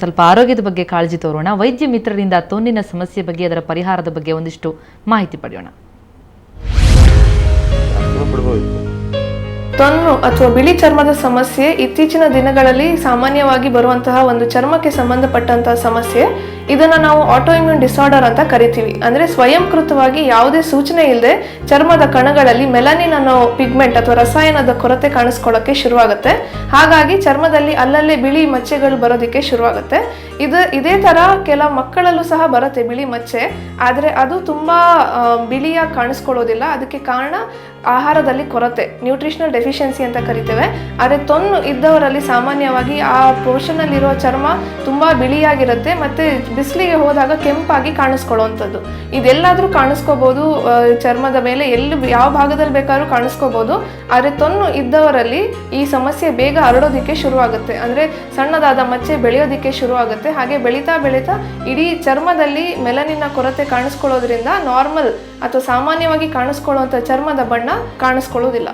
ಸ್ವಲ್ಪ ಆರೋಗ್ಯದ ಬಗ್ಗೆ ಕಾಳಜಿ ತೋರೋಣ. ವೈದ್ಯ ಮಿತ್ರರಿಂದ ತೊನ್ನಿನ ಸಮಸ್ಯೆ ಬಗ್ಗೆ ಅದರ ಪರಿಹಾರದ ಬಗ್ಗೆ ಒಂದಿಷ್ಟು ಮಾಹಿತಿ ಪಡೆಯೋಣ. ತೊನ್ನು ಅಥವಾ ಬಿಳಿ ಚರ್ಮದ ಸಮಸ್ಯೆ ಇತ್ತೀಚಿನ ದಿನಗಳಲ್ಲಿ ಸಾಮಾನ್ಯವಾಗಿ ಬರುವಂತಹ ಒಂದು ಚರ್ಮಕ್ಕೆ ಸಂಬಂಧಪಟ್ಟಂತಹ ಸಮಸ್ಯೆ. ಇದನ್ನ ನಾವು ಆಟೋಇಮ್ಯೂನ್ ಡಿಸಾರ್ಡರ್ ಅಂತ ಕರಿತೀವಿ. ಅಂದ್ರೆ ಸ್ವಯಂಕೃತವಾಗಿ ಯಾವುದೇ ಸೂಚನೆ ಇಲ್ಲದೆ ಚರ್ಮದ ಕಣಗಳಲ್ಲಿ ಮೆಲನಿನ್ ಅನ್ನೋ ಪಿಗ್ಮೆಂಟ್ ಅಥವಾ ರಸಾಯನದ ಕೊರತೆ ಕಾಣಿಸ್ಕೊಳ್ಳೋಕೆ ಶುರುವಾಗುತ್ತೆ. ಹಾಗಾಗಿ ಚರ್ಮದಲ್ಲಿ ಅಲ್ಲಲ್ಲೇ ಬಿಳಿ ಮಚ್ಚೆಗಳು ಬರೋದಕ್ಕೆ ಶುರುವಾಗುತ್ತೆ. ಇದೇ ತರ ಕೆಲ ಮಕ್ಕಳಲ್ಲೂ ಸಹ ಬರುತ್ತೆ ಬಿಳಿ ಮಚ್ಚೆ. ಆದ್ರೆ ಅದು ತುಂಬಾ ಬಿಳಿಯಾಗಿ ಕಾಣಿಸ್ಕೊಳ್ಳೋದಿಲ್ಲ. ಅದಕ್ಕೆ ಕಾರಣ ಆಹಾರದಲ್ಲಿ ಕೊರತೆ, ನ್ಯೂಟ್ರಿಷನಲ್ ಡೆಫಿಷಿಯನ್ಸಿ ಅಂತ ಕರಿತೇವೆ. ಆದರೆ ತೊನ್ನು ಇದ್ದವರಲ್ಲಿ ಸಾಮಾನ್ಯವಾಗಿ ಆ ಪೋರ್ಷನ್ ಅಲ್ಲಿರುವ ಚರ್ಮ ತುಂಬಾ ಬಿಳಿಯಾಗಿರುತ್ತೆ ಮತ್ತೆ ಬಿಸಿಲಿಗೆ ಹೋದಾಗ ಕೆಂಪಾಗಿ ಕಾಣಿಸ್ಕೊಳ್ಳುವಂಥದ್ದು. ಇದೆಲ್ಲಾದ್ರೂ ಕಾಣಿಸ್ಕೋಬಹುದು, ಚರ್ಮದ ಮೇಲೆ ಯಾವ ಭಾಗದಲ್ಲಿ ಬೇಕಾದ್ರೂ ಕಾಣಿಸ್ಕೋಬಹುದು. ಆದರೆ ತೊನ್ನು ಇದ್ದವರಲ್ಲಿ ಈ ಸಮಸ್ಯೆ ಬೇಗ ಹರಡೋದಿಕ್ಕೆ ಶುರುವಾಗುತ್ತೆ. ಅಂದ್ರೆ ಸಣ್ಣದಾದ ಮಚ್ಚೆ ಬೆಳೆಯೋದಿಕ್ಕೆ ಶುರುವಾಗುತ್ತೆ. ಹಾಗೆ ಬೆಳೀತಾ ಬೆಳೀತಾ ಇಡೀ ಚರ್ಮದಲ್ಲಿ ಮೆಲನಿನ ಕೊರತೆ ಕಾಣಿಸ್ಕೊಳ್ಳೋದ್ರಿಂದ ನಾರ್ಮಲ್ ಅಥವಾ ಸಾಮಾನ್ಯವಾಗಿ ಕಾಣಿಸ್ಕೊಳ್ಳುವಂಥ ಚರ್ಮದ ಬಣ್ಣ ಕಾಣಿಸ್ಕೊಳ್ಳೋದಿಲ್ಲ.